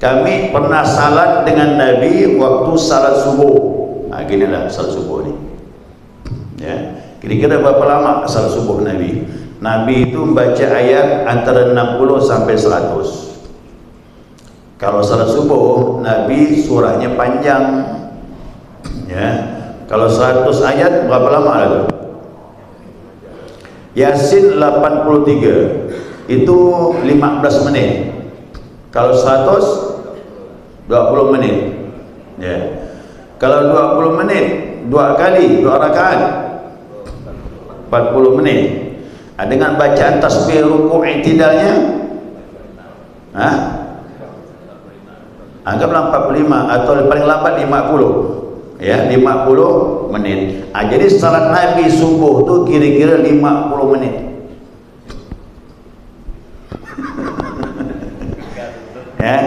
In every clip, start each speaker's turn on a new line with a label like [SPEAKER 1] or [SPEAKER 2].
[SPEAKER 1] kami pernah salat dengan Nabi waktu salat subuh. Ginilah salat subuh ni. Ya, kira-kira berapa lama salat subuh Nabi? Nabi itu membaca ayat antara 60 sampai 100. Kalau salat subuh Nabi surahnya panjang. Ya. Kalau 100 ayat berapa lama lagi? Yasin 83 itu 15 menit. Kalau 100 20 menit. Ya. Kalau 20 menit 2 kali 2 rakaat 40 menit. Dengan bacaan tasbih rukuk i'tidalnya anggaplah 45 atau paling lambat 50. Ya, 50 menit. Jadi salat Nabi subuh tu kira-kira 50 menit. Ya.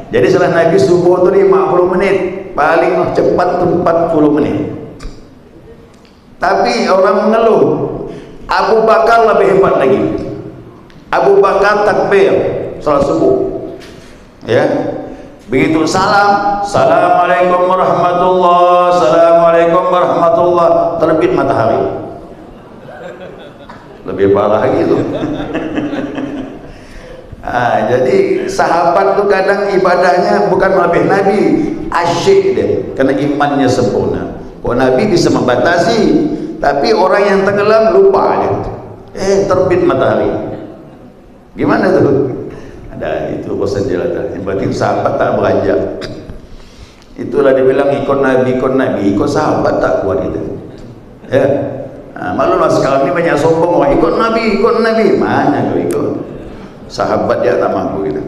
[SPEAKER 1] Jadi salat Nabi subuh tu 50 menit. Paling cepat tu 40 menit. Tapi orang mengeluh, Abu Bakar lebih hebat lagi. Abu Bakar takbir salat subuh. Ya. Begitu salam, assalamualaikum warahmatullah, assalamualaikum warahmatullah, terbit matahari. Lebih parah lagi tu. Jadi sahabat tu kadang ibadahnya bukan melebih Nabi, asyik dia, kerana imannya sempurna. Kok Nabi bisa membatasi, tapi orang yang tenggelam lupa dia. Terbit matahari. Gimana tu? Ada itu bosan dia lah. Yang penting sahabat tak beranjak. Itulah dia bilang ikut Nabi, ikut sahabat tak kuat itu. Ya. Maklumlah sekarang ni banyak sombong orang ikut Nabi. Mana tu ikut? Sahabat dia tak mampu gitu.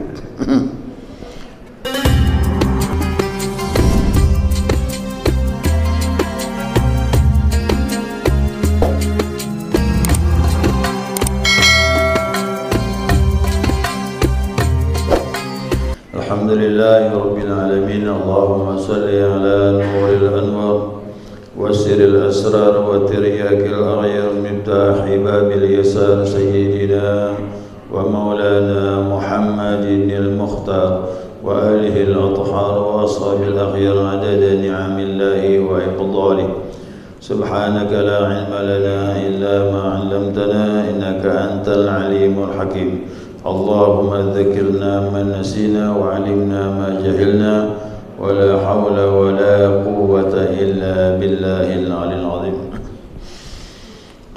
[SPEAKER 1] Alhamdulillahi Rabbil Alamin. Allahumma salli ala nuril anwar wasiril asrar wa tiryakil aghyar miftahi babil yasar sayyidina wa maulana Muhammadin al-Mukhtar wa alihi al-athhar wa ashabil aghyar adada ni'amillahi wa iqdalih. Subhanaka la ilma lana illa ma 'allamtana innaka antal alimul hakim. Allahumma dzakirna ma nasina wa 'allimna ma jahilna wa la hawla wa la quwwata illa billahil 'aliyyil 'azim.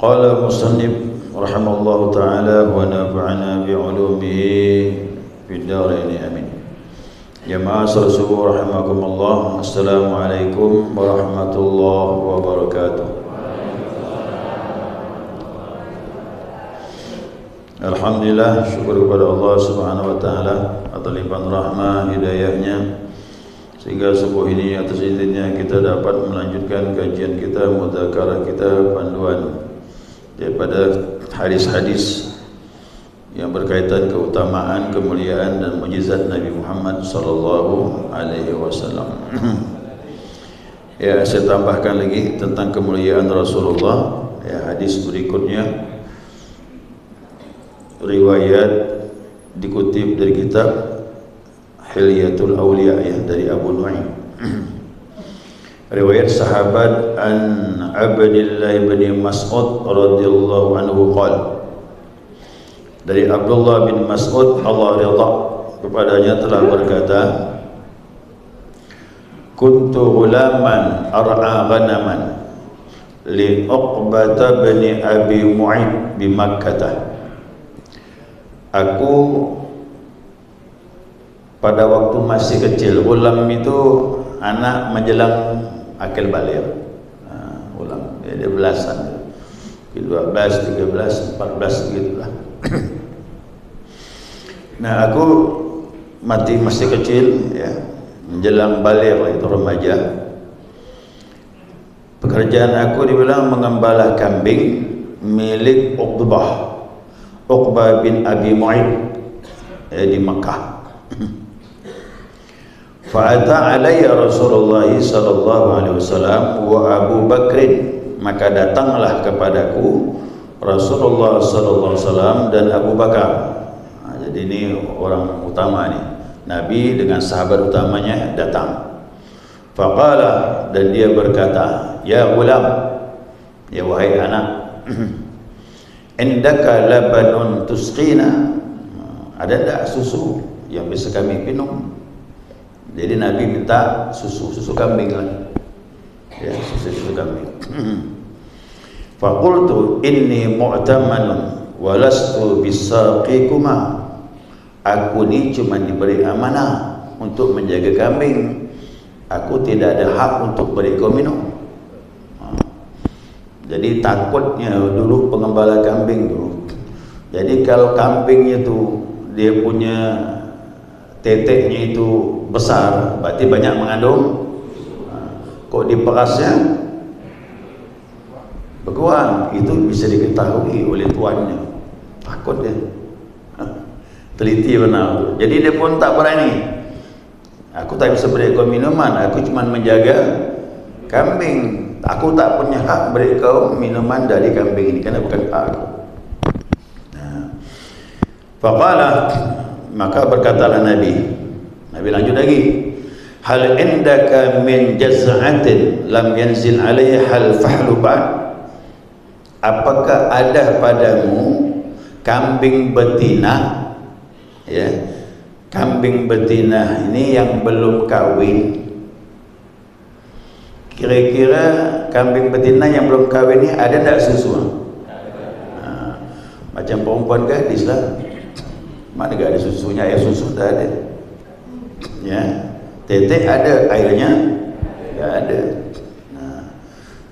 [SPEAKER 1] Qala musannif rahimallahu ta'ala wa nafa'ana bi 'ulumihi fid dharain amin. Jamaah salat subuh rahimakumullah. Assalamualaikum warahmatullahi wabarakatuh. Alhamdulillah, syukur kepada Allah Subhanahu wa taala atas limpahan rahmah hidayahnya sehingga subuh ini atas izinnya kita dapat melanjutkan kajian kita, mudzakarah kita, panduan daripada hadis-hadis yang berkaitan keutamaan, kemuliaan dan mukjizat Nabi Muhammad sallallahu alaihi wasallam. Ya, saya tambahkan lagi tentang kemuliaan Rasulullah. Ya, hadis berikutnya riwayat dikutip dari kitab Hilyatul Awliya ya, dari Abu Nu'aim. Riwayat sahabat an Abdillah bin Mas'ud radhiyallahu anhu qala, dari Abdullah bin Mas'ud Allah ridha kepadanya telah berkata, kuntu ghulaman ar'a ghanaman li Uqbah bin Abi Mu'ayth bi Makkah. Aku pada waktu masih kecil, ulam itu anak menjelang akil balik. Ulam dia belasan, 12, 13, 14 gitulah. Nah, aku masih kecil ya, menjelang balik itu remaja. Pekerjaan aku dibilang mengembala kambing milik Uqbah bin Abi Mu'ayth di Makkah. Fa'ata alayya Rasulullah sallallahu alaihi wasallam wa Abu Bakr, maka datanglah kepadaku Rasulullah sallallahu alaihi wasallam dan Abu Bakar. Jadi ini orang utama nih, Nabi dengan sahabat utamanya datang. Faqala, dan dia berkata, ya ghulam, ya wahai anak, indaka labanun tusqina, ada tak susu yang bisa kami minum? Jadi Nabi minta susu kambing lah, ya, susu kambing. Faqultu inni mu'tamanun walastu bisaqikuma, aku ni cuma diberi amanah untuk menjaga kambing, aku tidak ada hak untuk beri kau minum. Jadi takutnya dulu pengembala kambing tu, jadi kalau kambingnya tu dia punya teteknya itu besar, berarti banyak mengandung. Kok diperasnya berkurang, itu bisa diketahui oleh tuannya. Takut dia, teliti benar tu. Jadi dia pun tak berani, aku tak bisa beri kau minuman, aku cuma menjaga kambing, aku tak punya hak beri kau minuman dari kambing ini, kerana bukan hak aku. Faqala, maka berkatalah Nabi lanjut lagi, hal indaka min jaz'atin lam yanzil alaiha hal fahlu ba'd, apakah ada padamu kambing betina, ya, kambing betina ini yang belum kahwin. Kira-kira kambing betina yang belum kahwin ini ada tak susu? Macam perempuan gadis lah, mana gak ada susunya, air susu tak ada, ya, tetek ada, airnya tak ada.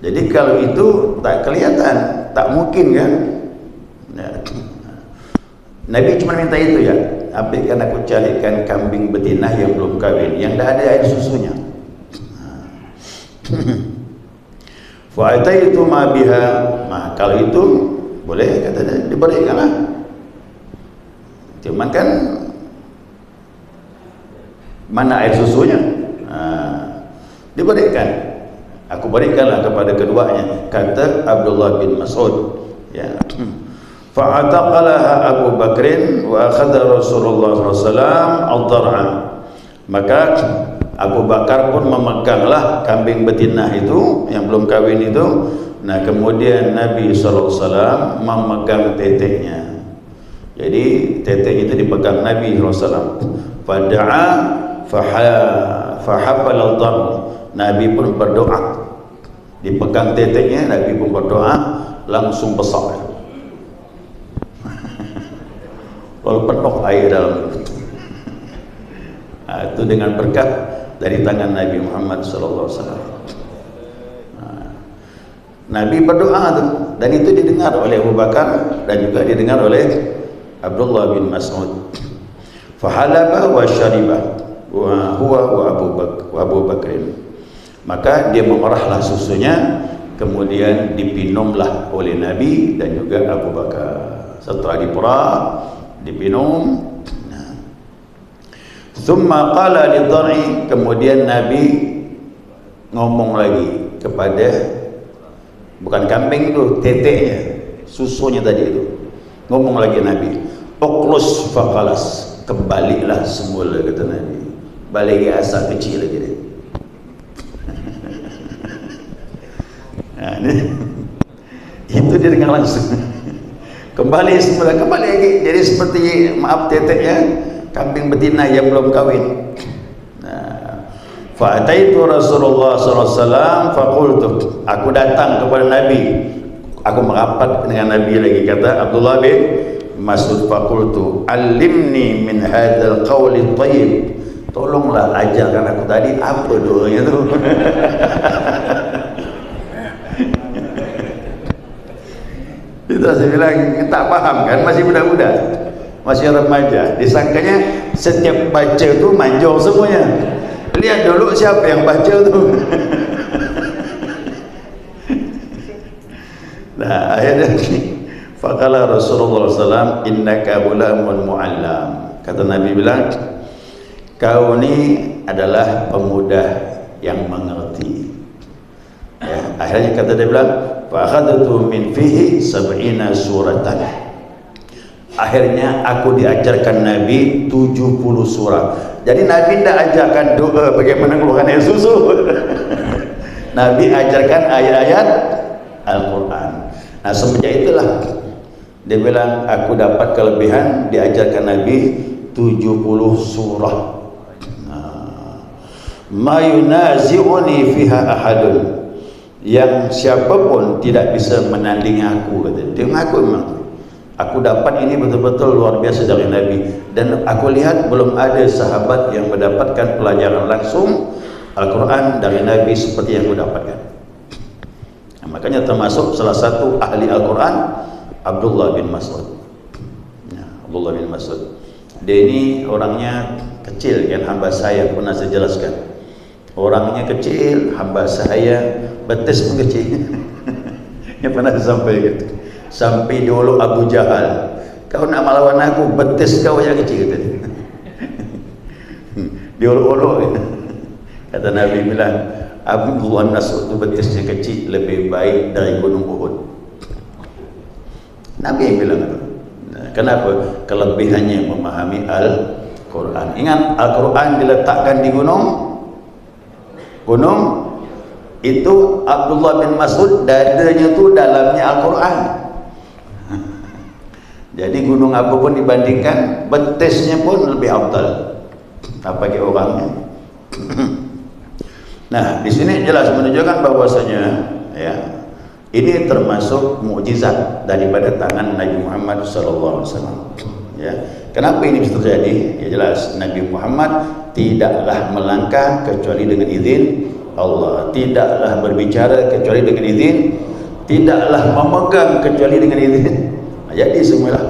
[SPEAKER 1] Jadi kalau itu tak kelihatan, tak mungkin kan, ya. Nabi cuma minta itu, ya, ambilkan aku carikan kambing betina yang belum kahwin, yang dah ada air susunya. Fa'ataitu ma biha, kalau itu boleh, kata dia, diberikanlah. Cuman kan mana air susunya? Diberikan. Aku berikanlah kepada keduanya, kata Abdullah bin Mas'ud, ya. Fa'ataqalaha Abu Bakrin wa akhadha Rasulullah SAW al-dar'a, maka Abu Bakar pun memeganglah kambing betina itu yang belum kahwin itu. Nah, kemudian Nabi SAW memegang teteknya. Jadi tetek itu dipegang Nabi SAW. Fada'a fahafal al-dhar, Nabi pun berdoa, dipegang teteknya, Nabi pun berdoa, langsung besar, lalu penuh air dalam itu. Itu dengan berkat dari tangan Nabi Muhammad SAW. Nabi berdoa tu, dan itu didengar oleh Abu Bakar dan juga didengar oleh Abdullah bin Mas'ud. Fahalaba wa syariba wa huwa wa Abu Bakrin, maka dia memerahlah susunya, kemudian dipinumlah oleh Nabi dan juga Abu Bakar. Setelah diperah, dipinum. Thumma qala lidhar'i, kemudian Nabi ngomong lagi kepada, bukan kambing itu, teteknya, susunya tadi itu. Ngomong lagi Nabi, uqlus faqalas, kembalilah semula, kata Nabi, balik ke asal kecil lagi dia. Itu dia dengar langsung, kembali semula, kembali lagi. Jadi seperti, maaf, teteknya kambing betina yang belum kahwin. Fa'ataitu Rasulullah SAW faqultu, aku datang kepada Nabi, aku merapat dengan Nabi lagi, kata Abdullah bin Mas'ud, faqultu alimni min hadzal qawli thayyib, tolonglah ajarkan aku tadi apa doanya tu. Itu saya bilang, tak paham kan, masih muda-muda, masih remaja, disangkanya setiap baca tu manjur semuanya. Lihat dulu siapa yang baca tu. Nah, akhirnya faqala Rasulullah SAW, innaka ghulamun mu'allam, kata Nabi bilang, kau ni adalah pemuda yang mengerti, ya. Akhirnya kata dia bilang, fa akhadtu min fihi 70 suratan, akhirnya aku diajarkan Nabi 70 surah.
[SPEAKER 2] Jadi Nabi tidak ajarkan doa bagaimana keluarkan air susu. Nabi ajarkan ayat-ayat Al-Quran. Nah semenjak itulah dia bilang aku dapat kelebihan diajarkan Nabi 70 surah. Ma yunazi'uni fiha ahadun, yang siapapun tidak bisa menandingi aku, kata dia. Mengaku memang aku dapat ini betul-betul luar biasa dari Nabi, dan aku lihat belum ada sahabat yang mendapatkan pelajaran langsung Al-Quran dari Nabi seperti yang aku dapatkan. Nah, makanya termasuk salah satu ahli Al-Quran Abdullah bin Mas'ud. Nah, Abdullah bin Mas'ud dia ini orangnya kecil kan, hamba saya pernah saya jelaskan. Orangnya kecil, hamba saya betis pun kecil. Yang pernah disampaikan. Sampai dulu Abu Jahal, kau nak melawan aku, betis kau yang kecil, kata dia. Diolok-olok. Kata Nabi bilang, Abdullah Mas'ud itu betisnya kecil, lebih baik dari gunung Uhud. Nabi yang bilang itu. Nah, kenapa? Kelebihannya memahami Al-Quran. Ingat, Al-Quran diletakkan di gunung itu Abdullah bin Mas'ud dadanya tu dalamnya Al-Quran. Jadi gunung apa pun dibandingkan, betisnya pun lebih afdal apalagi orangnya. Nah di sini jelas menunjukkan bahwasanya ya ini termasuk mukjizat daripada tangan Nabi Muhammad SAW. Ya, kenapa ini bisa terjadi? Ya jelas Nabi Muhammad tidaklah melangkah kecuali dengan izin Allah, tidaklah berbicara kecuali dengan izin, tidaklah memegang kecuali dengan izin. Nah, jadi semualah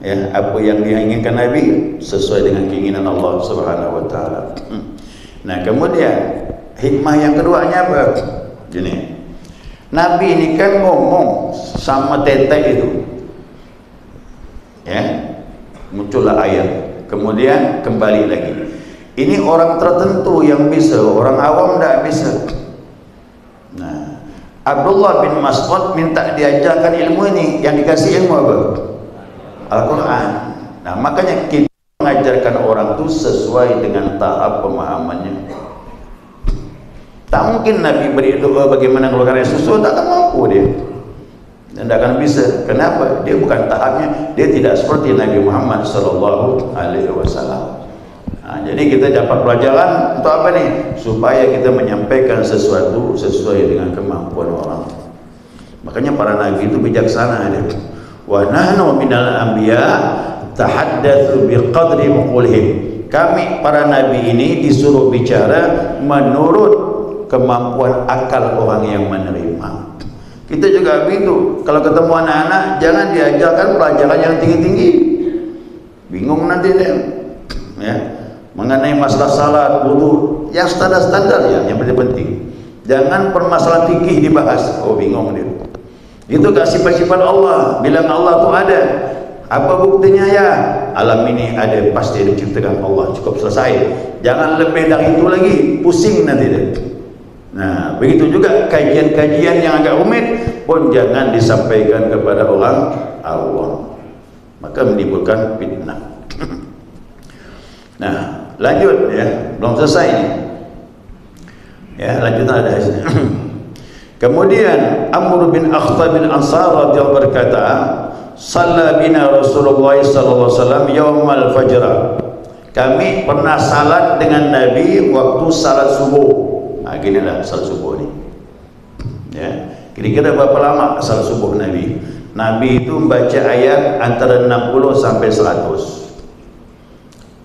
[SPEAKER 2] ya apa yang diinginkan Nabi sesuai dengan keinginan Allah Subhanahu wa taala. Nah, kemudian hikmah yang keduanya apa? Gini. Nabi ini kan ngomong sama tetek itu. Ya. Muncullah ayat, kemudian kembali lagi. Ini orang tertentu yang bisa, orang awam tidak bisa. Nah, Abdullah bin Mas'ud minta diajarkan ilmu ini, yang dikasih ilmu apa? Al-Quran. Nah, makanya kita mengajarkan orang itu sesuai dengan tahap pemahamannya. Tak mungkin Nabi beri doa bagaimana mengeluarkan air susu, tak akan mampu dia. Dan tidak akan bisa. Kenapa? Dia bukan tahapnya. Dia tidak seperti Nabi Muhammad SAW. Nah, jadi kita dapat pelajaran untuk apa nih? Supaya kita menyampaikan sesuatu sesuai dengan kemampuan orang. Makanya para Nabi itu bijaksana dia. Wa nahnu minal anbiya tahaddatsu biqadri uqulihim. Kami para Nabi ini disuruh bicara menurut kemampuan akal orang yang menerima. Kita juga begitu. Kalau ketemu anak-anak, jangan diajarkan pelajaran yang tinggi-tinggi. Bingung nanti dia. Ya, mengenai masalah salat, wudu, yang standar-standar ya, yang paling penting. Jangan permasalahan fikih dibahas. Oh, bingung dia. Itu gak sifat-sifat Allah. Bilang Allah tu ada. Apa buktinya ya? Alam ini ada, pasti diciptakan Allah. Cukup selesai. Jangan lebih dari itu lagi. Pusing nanti dia. Nah, begitu juga kajian-kajian yang agak rumit pun jangan disampaikan kepada orang awam. Maka menimbulkan fitnah. Nah, lanjut ya, belum selesai ini. Ya, lanjutan ada di sini. Kemudian Amr bin Akhtab bin Ansar radhiyallahu berkata, "Shalla bina Rasulullah sallallahu alaihi wasallam yaumal fajr." Kami pernah salat dengan Nabi waktu salat subuh. Nah, ginilah salat subuh ni. Ya, kira-kira berapa lama salat subuh Nabi? Nabi itu membaca ayat antara 60 sampai 100.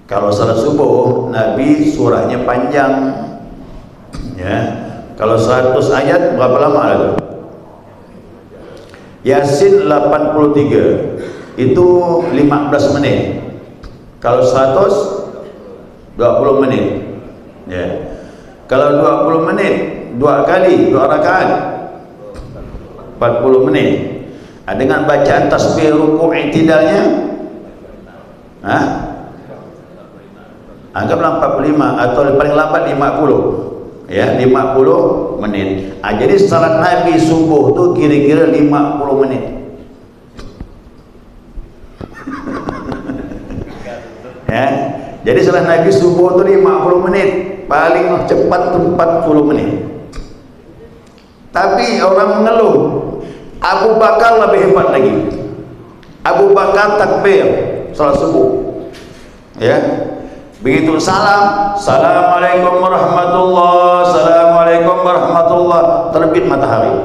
[SPEAKER 2] Kalau salat subuh Nabi surahnya panjang. Ya. Kalau 100 ayat berapa lama itu? Yasin 83 itu 15 menit. Kalau 100 20 menit. Ya. Kalau 20 menit 2 kali 2 rakaat 40 menit. Nah, dengan bacaan tasbih rukuk i'tidalnya anggaplah 45 atau paling lambat 50. Ya, 50 menit. Jadi salat Nabi subuh tu kira-kira 50 menit. Ya. Jadi salat Nabi subuh tu 50 menit, paling cepat tu 40 menit. Tapi orang mengeluh, Abu Bakar lebih hebat lagi. Abu Bakar takbir salat subuh, ya, begitu salam, assalamualaikum warahmatullah, assalamualaikum warahmatullah, terbit matahari.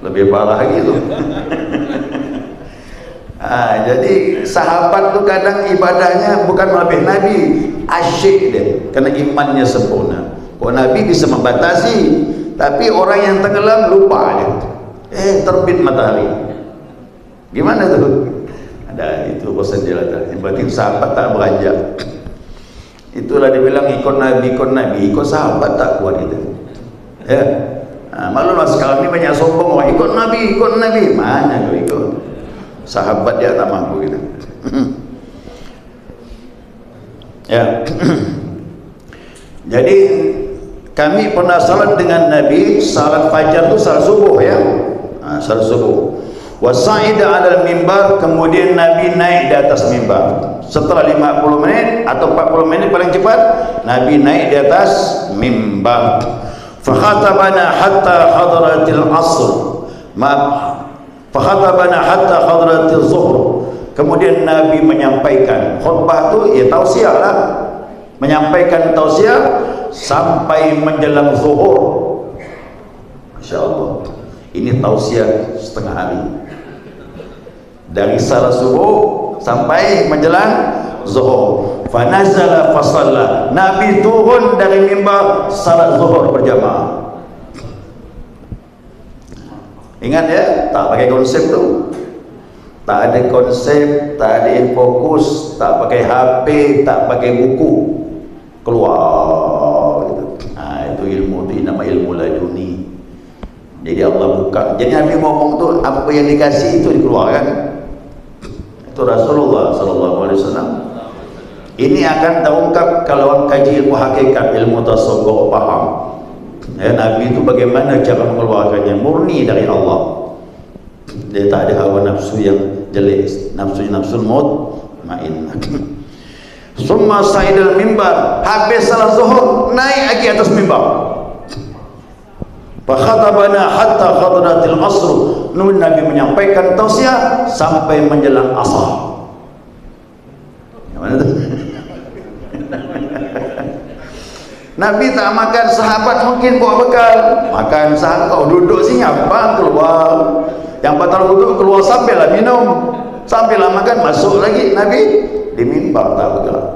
[SPEAKER 2] Lebih parah lagi tu. Jadi sahabat tu kadang ibadahnya bukan lebih Nabi, asyik dia, kerana imannya sempurna. Kok Nabi bisa membatasi, tapi orang yang tenggelam lupa dia. Terbit matahari. Gimana tu? Ada itu bosan dia lah. Berarti sahabat tak beranjak. Itulah dia bilang ikut Nabi, ikut sahabat tak kuat itu. Ya. Maklumlah sekarang ni banyak sombong orang ikut Nabi. Mana kau ikut? Sahabat dia tak mampu gitu. Ya. Jadi kami pernah salat dengan Nabi, salat fajar tu salat subuh, ya. Salat subuh. Wasa'ida 'alal mimbar, kemudian Nabi naik di atas mimbar. Setelah 50 menit atau 40 menit paling cepat, Nabi naik di atas mimbar. Fa khatabana hatta hadratil asr. Fakhatabana hatta hadratil zuhr. Kemudian Nabi menyampaikan khutbah tu, ya tausiah lah, menyampaikan tausiah sampai menjelang zuhur. Masya-Allah, ini tausiah setengah hari, dari salat subuh sampai menjelang zuhur. Fanazala fasalla, Nabi turun dari mimbar, salat zuhur berjamaah. Ingat ya, tak pakai konsep tu, tak ada konsep, tak ada infokus, tak pakai HP, tak pakai buku, keluar gitu. Itu ilmu tu nama ilmu laduni. Jadi Allah buka. Jadi Nabi ngomong tu, apa yang dikasih itu dikeluarkan. Itu Rasulullah SAW. Ini akan terungkap kalau orang kaji ilmu hakikat, ilmu tasawuf, faham. Ya, Nabi itu bagaimana cara mengeluarkannya, murni dari Allah. Dia tak ada hawa nafsu yang jelek, nafsu mutmainnah. Summa sa'idal mimbar, habis salat zuhur naik lagi atas mimbar. Fa khatabana hatta hadratil asr. Nabi menyampaikan tausiah sampai menjelang asar. Yang mana tu? Nabi tak makan, sahabat mungkin bawa bekal makan. Sahabat kau duduk sini apa, keluar. Yang batal wuduk keluar, sambillah minum, sambillah makan, masuk lagi. Nabi di mimbar tak bergerak.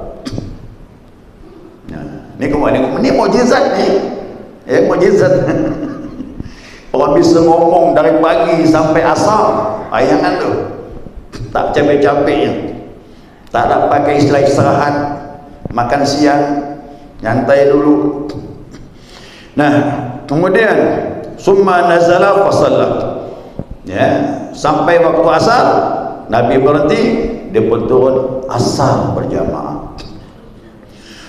[SPEAKER 2] Ini mukjizat ni, ya, mukjizat. Orang bisa ngomong dari pagi sampai asar, ayangan tu tak capek-capeknya, tak ada pakai istilah istirahat, makan siang nyantai dulu. Nah, kemudian summa nazala fasalla, ya, sampai waktu asar Nabi berhenti, dia pun turun asar berjamaah.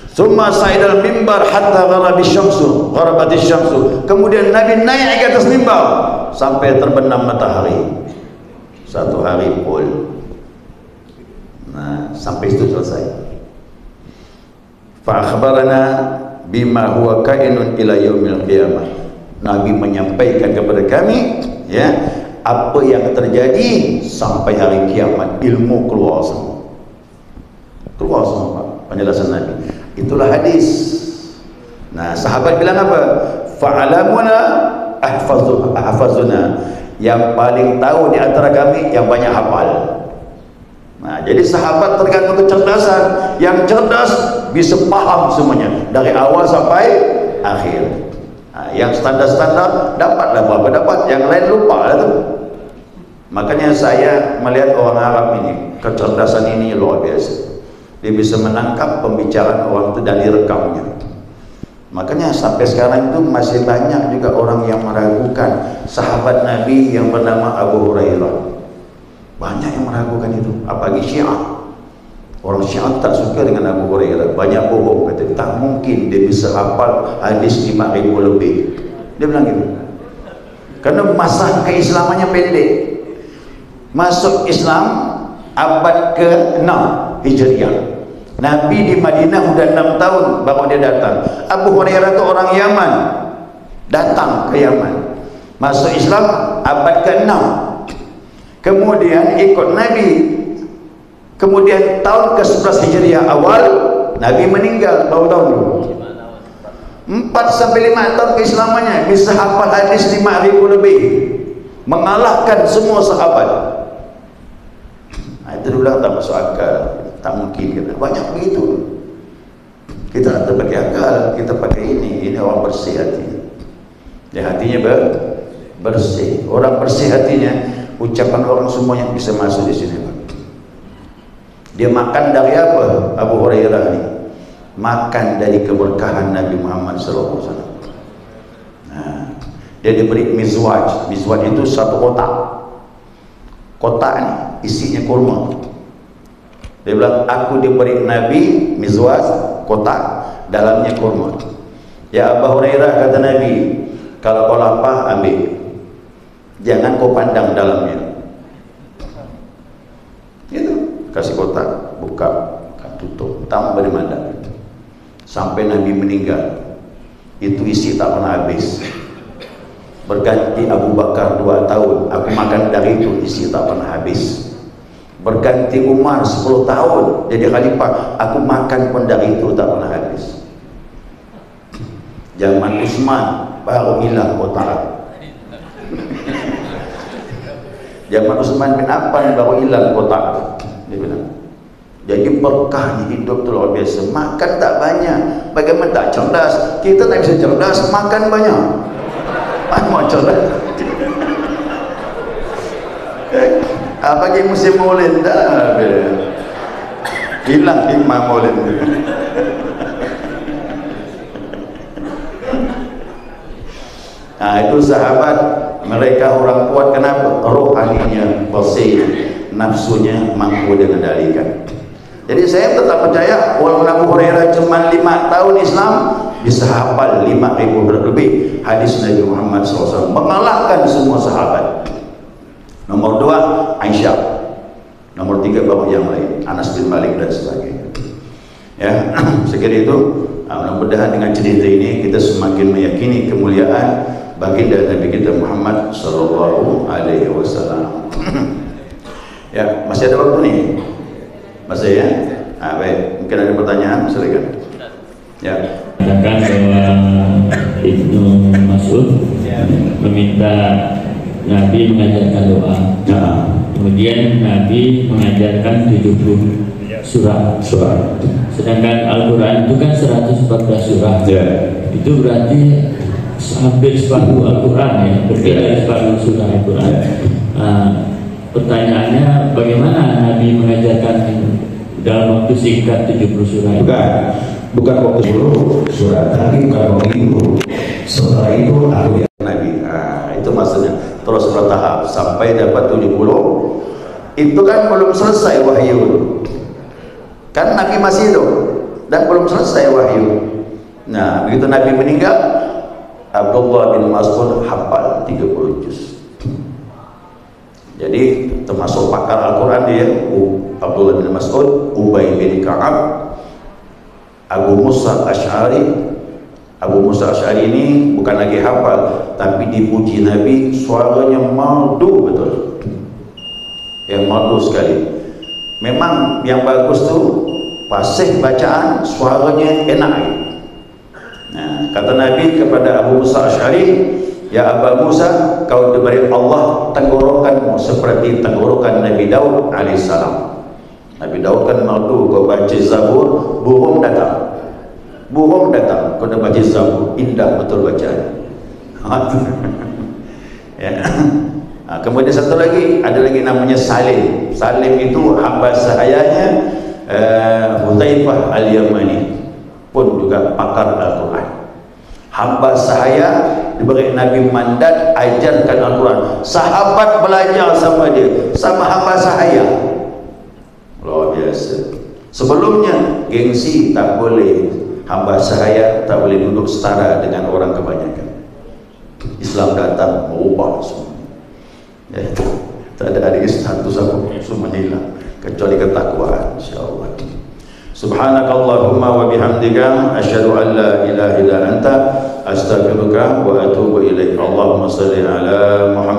[SPEAKER 2] Summa sa'idal mimbar hatta gharabish syamsu. Kemudian Nabi naik ke atas mimbar sampai terbenam matahari. Satu hari full. Nah, sampai itu selesai. Fa akhbarana bima huwa kainun ila yaumil qiyamah. Nabi menyampaikan kepada kami, ya, apa yang terjadi sampai hari kiamat. Ilmu keluar semua. Keluar semua, Pak, penjelasan Nabi. Itulah hadis. Nah, sahabat bilang apa? Fa'alamuna ahfazuna. Yang paling tahu di antara kami yang banyak hafal. Nah, jadi sahabat tergantung kecerdasan. Yang cerdas bisa paham semuanya dari awal sampai akhir. Nah, yang standar-standar dapatlah berapa dapat, yang lain lupa lah tu. Makanya saya melihat orang Arab ini, kecerdasan ini luar biasa. Dia bisa menangkap pembicaraan orang itu dan direkamnya. Makanya sampai sekarang itu masih banyak juga orang yang meragukan sahabat Nabi yang bernama Abu Hurairah. Banyak yang meragukan itu, apalagi Syiah. Orang Syiah tak suka dengan Abu Hurairah, banyak bohong, kata tak mungkin dia bisa hafal hadis 5,000 lebih. Dia bilang gitu. Karena masa keislamannya pendek. Masuk Islam abad ke-6. Hijriah. Nabi di Madinah udah 6 tahun baru dia datang. Abu Hurairah itu orang Yaman, datang ke Yaman, masuk Islam abad ke-6, kemudian ikut Nabi. Kemudian tahun ke-11 Hijriah awal Nabi meninggal. Berapa tahun dulu? 4 sampai 5 tahun keislamannya, bisa hafal hadis 5.000 lebih, mengalahkan semua sahabat. Itu dulu tak masuk akal, tak mungkin kita. Banyak begitu. Kita tak pakai akal, kita pakai ini orang bersih hatinya. Ya, hatinya bersih. Orang bersih hatinya, ucapan orang semuanya bisa masuk di sini. Dia makan dari apa? Abu Hurairah ini makan dari keberkahan Nabi Muhammad SAW. Nah, dia diberi mizwaj. Mizwaj itu satu kotak. Kotak ini isinya kurma. Dia bilang, aku diberi Nabi mizwaj, kotak, dalamnya kurma. Ya Abu Hurairah, kata Nabi, kalau kau lapar ambil, jangan kau pandang dalamnya. Itu kasih kotak, buka, tutup, tak beri mandang. Sampai Nabi meninggal, itu isi tak pernah habis. Berganti Abu Bakar 2 tahun, aku makan dari itu, isi tak pernah habis. Berganti Umar 10 tahun jadi khalifah, aku makan pun dari itu tak pernah habis. Zaman Utsman baru hilang kotak. Zaman Utsman bin Affan baru hilang kotak. Dia bilang, jadi berkah di hidup tu luar biasa. Makan tak banyak, bagaimana tak cerdas? Kita tak bisa cerdas, makan banyak. Mau cerdas? Pagi musim maulid dah hilang hikmah maulid. Nah, itu sahabat, mereka orang kuat. Kenapa? Rohaninya bersih, nafsunya mampu dikendalikan. Jadi saya tetap percaya walaupun Abu Hurairah cuma 5 tahun Islam, bisa hafal 5.000 lebih hadis Nabi Muhammad SAW, mengalahkan semua sahabat. Nomor 2 Aisyah, nomor 3 baru yang lain, Anas bin Malik dan sebagainya. Ya, sekira itu. Mudah-mudahan dengan cerita ini kita semakin meyakini kemuliaan baginda Nabi kita Muhammad Sallallahu Alaihi Wasallam. Ya, masih ada waktu nih, masih ya. Baik, mungkin ada pertanyaan, silakan. Ya.
[SPEAKER 3] Katakan bahwa Ibnu Mas'ud meminta Nabi mengajarkan doa. Kemudian Nabi mengajarkan 70 surah. Sedangkan Al-Quran itu kan 114 surah. Itu berarti hampir separuh Al-Quran ya, berbeda separuh surah Al-Quran. Pertanyaannya, bagaimana Nabi mengajarkan dalam waktu singkat 70 surah?
[SPEAKER 2] Bukan waktu 10 surah, tapi bukan waktu itu. Setelah itu aku ya Nabi. Itu maksudnya terus bertahap sampai dapat 70. Itu kan belum selesai wahyu. Kan Nabi masih hidup dan belum selesai wahyu. Nah, begitu Nabi meninggal, Abdullah bin Mas'ud hafal 30 juz. Jadi termasuk pakar Al-Quran dia, Abdullah bin Mas'ud, Ubay bin Ka'ab, Abu Musa Asy'ari. Abu Musa Asy'ari ini bukan lagi hafal, tapi dipuji Nabi, suaranya merdu betul. Yang merdu sekali. Memang yang bagus tu fasih bacaan, suaranya enak. Nah, kata Nabi kepada Abu Musa Asy'ari, ya Abu Musa, kau diberi Allah tenggorokanmu seperti tenggorokan Nabi Daud alaihissalam. Nabi Daud kan merdu, kau baca Zabur, burung datang. Burung datang, kau dah baca Zabur, indah betul bacaan. Ya. Kemudian satu lagi, ada lagi namanya Salim. Salim itu hamba sahayanya Hudzaifah Al-Yamani, pun juga pakar Al-Quran. Hamba sahaya diberi Nabi mandat ajarkan Al-Quran. Sahabat belajar sama dia, sama hamba sahaya. Luar biasa. Sebelumnya gengsi tak boleh, hamba sahaya tak boleh duduk setara dengan orang kebanyakan. Islam datang mengubah semua. Ya, tak ada status apa semua hilang. kecuali ketakwaan, insyaallah. Subhanakallahumma wa bihamdika asyhadu an la ilaha illa anta astaghfiruka wa atubu ilaik. Allahumma shalli ala Muhammad